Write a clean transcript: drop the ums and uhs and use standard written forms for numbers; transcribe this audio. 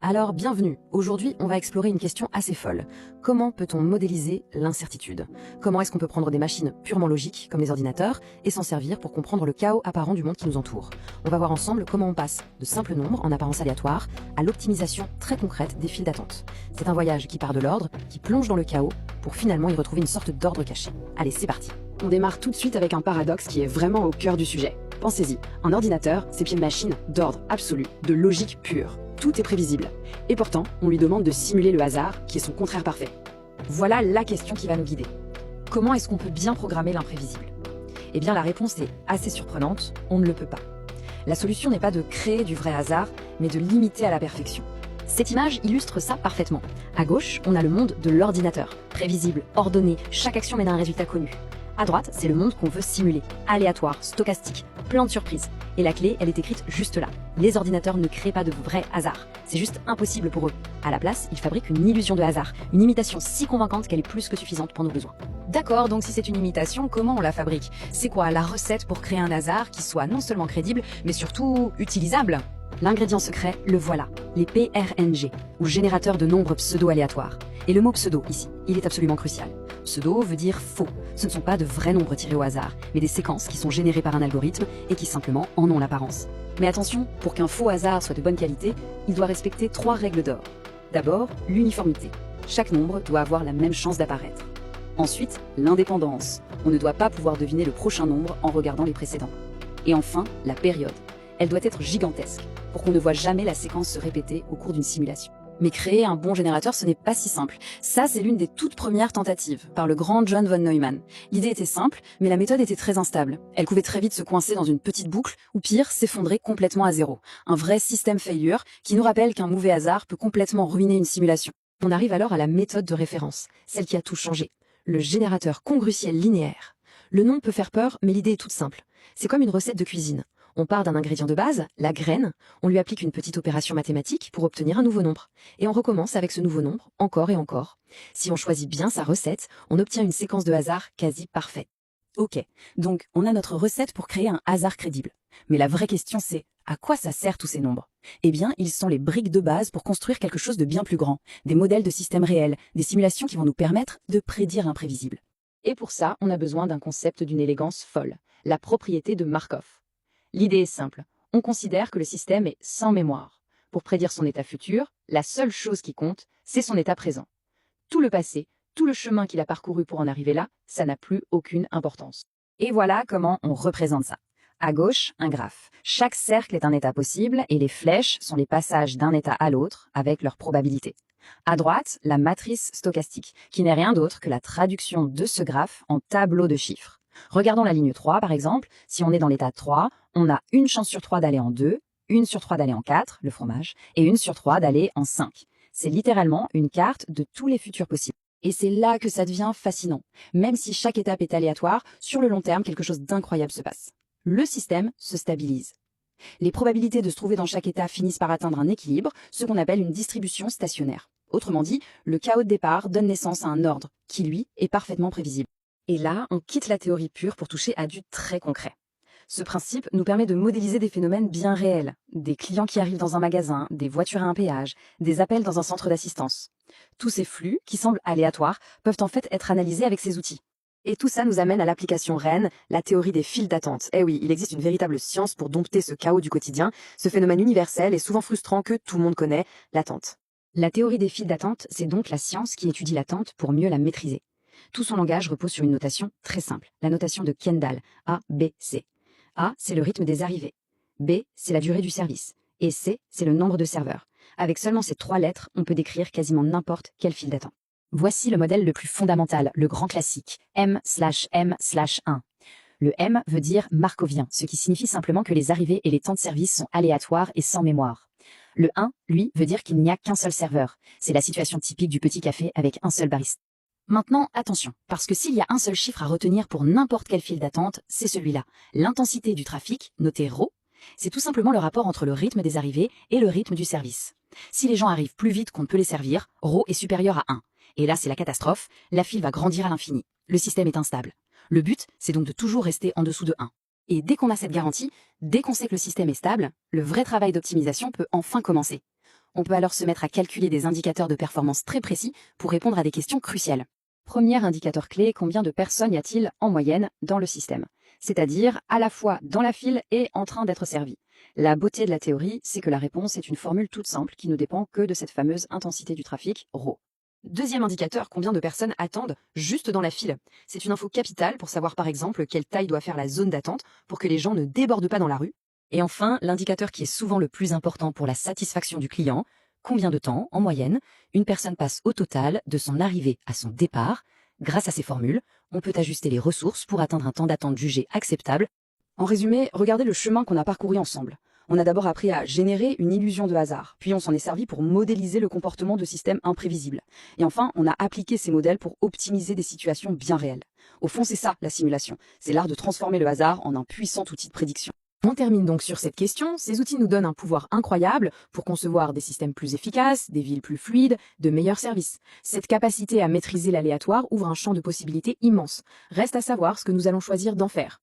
Alors bienvenue, aujourd'hui on va explorer une question assez folle. Comment peut-on modéliser l'incertitude? Comment est-ce qu'on peut prendre des machines purement logiques, comme les ordinateurs, et s'en servir pour comprendre le chaos apparent du monde qui nous entoure? On va voir ensemble comment on passe de simples nombres en apparence aléatoires à l'optimisation très concrète des files d'attente. C'est un voyage qui part de l'ordre, qui plonge dans le chaos, pour finalement y retrouver une sorte d'ordre caché. Allez, c'est parti. On démarre tout de suite avec un paradoxe qui est vraiment au cœur du sujet. Pensez-y, un ordinateur, c'est une machine d'ordre absolu, de logique pure. Tout est prévisible. Et pourtant, on lui demande de simuler le hasard, qui est son contraire parfait. Voilà la question qui va nous guider. Comment est-ce qu'on peut bien programmer l'imprévisible? Eh bien la réponse est assez surprenante, on ne le peut pas. La solution n'est pas de créer du vrai hasard, mais de l'imiter à la perfection. Cette image illustre ça parfaitement. À gauche, on a le monde de l'ordinateur, prévisible, ordonné, chaque action mène à un résultat connu. À droite, c'est le monde qu'on veut simuler, aléatoire, stochastique, plein de surprises. Et la clé, elle est écrite juste là. Les ordinateurs ne créent pas de vrai hasard. C'est juste impossible pour eux. À la place, ils fabriquent une illusion de hasard, une imitation si convaincante qu'elle est plus que suffisante pour nos besoins. D'accord, donc si c'est une imitation, comment on la fabrique? C'est quoi la recette pour créer un hasard qui soit non seulement crédible, mais surtout utilisable? L'ingrédient secret, le voilà, les PRNG, ou générateurs de nombres pseudo-aléatoires. Et le mot pseudo, ici, il est absolument crucial. Pseudo veut dire faux. Ce ne sont pas de vrais nombres tirés au hasard, mais des séquences qui sont générées par un algorithme et qui simplement en ont l'apparence. Mais attention, pour qu'un faux hasard soit de bonne qualité, il doit respecter 3 règles d'or. D'abord, l'uniformité. Chaque nombre doit avoir la même chance d'apparaître. Ensuite, l'indépendance. On ne doit pas pouvoir deviner le prochain nombre en regardant les précédents. Et enfin, la période. Elle doit être gigantesque, pour qu'on ne voit jamais la séquence se répéter au cours d'une simulation. Mais créer un bon générateur, ce n'est pas si simple. Ça, c'est l'une des toutes premières tentatives, par le grand John von Neumann. L'idée était simple, mais la méthode était très instable. Elle pouvait très vite se coincer dans une petite boucle, ou pire, s'effondrer complètement à zéro. Un vrai système failure, qui nous rappelle qu'un mauvais hasard peut complètement ruiner une simulation. On arrive alors à la méthode de référence, celle qui a tout changé. Le générateur congruentiel linéaire. Le nom peut faire peur, mais l'idée est toute simple. C'est comme une recette de cuisine. On part d'un ingrédient de base, la graine, on lui applique une petite opération mathématique pour obtenir un nouveau nombre. Et on recommence avec ce nouveau nombre, encore et encore. Si on choisit bien sa recette, on obtient une séquence de hasard quasi parfaite. Ok, donc on a notre recette pour créer un hasard crédible. Mais la vraie question c'est, à quoi ça sert tous ces nombres? Eh bien, ils sont les briques de base pour construire quelque chose de bien plus grand, des modèles de systèmes réels, des simulations qui vont nous permettre de prédire l'imprévisible. Et pour ça, on a besoin d'un concept d'une élégance folle, la propriété de Markov. L'idée est simple, on considère que le système est sans mémoire. Pour prédire son état futur, la seule chose qui compte, c'est son état présent. Tout le passé, tout le chemin qu'il a parcouru pour en arriver là, ça n'a plus aucune importance. Et voilà comment on représente ça. À gauche, un graphe. Chaque cercle est un état possible et les flèches sont les passages d'un état à l'autre avec leur probabilité. À droite, la matrice stochastique, qui n'est rien d'autre que la traduction de ce graphe en tableau de chiffres. Regardons la ligne 3 par exemple, si on est dans l'état 3, on a une chance sur 3 d'aller en 2, une sur 3 d'aller en 4, le fromage, et une sur 3 d'aller en 5. C'est littéralement une carte de tous les futurs possibles. Et c'est là que ça devient fascinant. Même si chaque étape est aléatoire, sur le long terme, quelque chose d'incroyable se passe. Le système se stabilise. Les probabilités de se trouver dans chaque état finissent par atteindre un équilibre, ce qu'on appelle une distribution stationnaire. Autrement dit, le chaos de départ donne naissance à un ordre, qui lui est parfaitement prévisible. Et là, on quitte la théorie pure pour toucher à du très concret. Ce principe nous permet de modéliser des phénomènes bien réels, des clients qui arrivent dans un magasin, des voitures à un péage, des appels dans un centre d'assistance. Tous ces flux, qui semblent aléatoires, peuvent en fait être analysés avec ces outils. Et tout ça nous amène à l'application reine, la théorie des files d'attente. Eh oui, il existe une véritable science pour dompter ce chaos du quotidien, ce phénomène universel et souvent frustrant que tout le monde connaît, l'attente. La théorie des files d'attente, c'est donc la science qui étudie l'attente pour mieux la maîtriser. Tout son langage repose sur une notation très simple, la notation de Kendall, A, B, C. A, c'est le rythme des arrivées. B, c'est la durée du service. Et C, c'est le nombre de serveurs. Avec seulement ces 3 lettres, on peut décrire quasiment n'importe quelle file d'attente. Voici le modèle le plus fondamental, le grand classique, M/M/1. Le M veut dire markovien, ce qui signifie simplement que les arrivées et les temps de service sont aléatoires et sans mémoire. Le 1, lui, veut dire qu'il n'y a qu'un seul serveur. C'est la situation typique du petit café avec un seul barista. Maintenant, attention, parce que s'il y a un seul chiffre à retenir pour n'importe quelle file d'attente, c'est celui-là. L'intensité du trafic, notée ρ, c'est tout simplement le rapport entre le rythme des arrivées et le rythme du service. Si les gens arrivent plus vite qu'on ne peut les servir, ρ est supérieur à 1. Et là, c'est la catastrophe, la file va grandir à l'infini. Le système est instable. Le but, c'est donc de toujours rester en dessous de 1. Et dès qu'on a cette garantie, dès qu'on sait que le système est stable, le vrai travail d'optimisation peut enfin commencer. On peut alors se mettre à calculer des indicateurs de performance très précis pour répondre à des questions cruciales. Premier indicateur clé, combien de personnes y a-t-il en moyenne dans le système? C'est-à-dire à la fois dans la file et en train d'être servi. La beauté de la théorie, c'est que la réponse est une formule toute simple qui ne dépend que de cette fameuse intensité du trafic, ρ. Deuxième indicateur, combien de personnes attendent juste dans la file. C'est une info capitale pour savoir par exemple quelle taille doit faire la zone d'attente pour que les gens ne débordent pas dans la rue. Et enfin, l'indicateur qui est souvent le plus important pour la satisfaction du client, combien de temps, en moyenne, une personne passe au total de son arrivée à son départ. Grâce à ces formules, on peut ajuster les ressources pour atteindre un temps d'attente jugé acceptable. En résumé, regardez le chemin qu'on a parcouru ensemble. On a d'abord appris à générer une illusion de hasard, puis on s'en est servi pour modéliser le comportement de systèmes imprévisibles. Et enfin, on a appliqué ces modèles pour optimiser des situations bien réelles. Au fond, c'est ça, la simulation. C'est l'art de transformer le hasard en un puissant outil de prédiction. On termine donc sur cette question. Ces outils nous donnent un pouvoir incroyable pour concevoir des systèmes plus efficaces, des villes plus fluides, de meilleurs services. Cette capacité à maîtriser l'aléatoire ouvre un champ de possibilités immense. Reste à savoir ce que nous allons choisir d'en faire.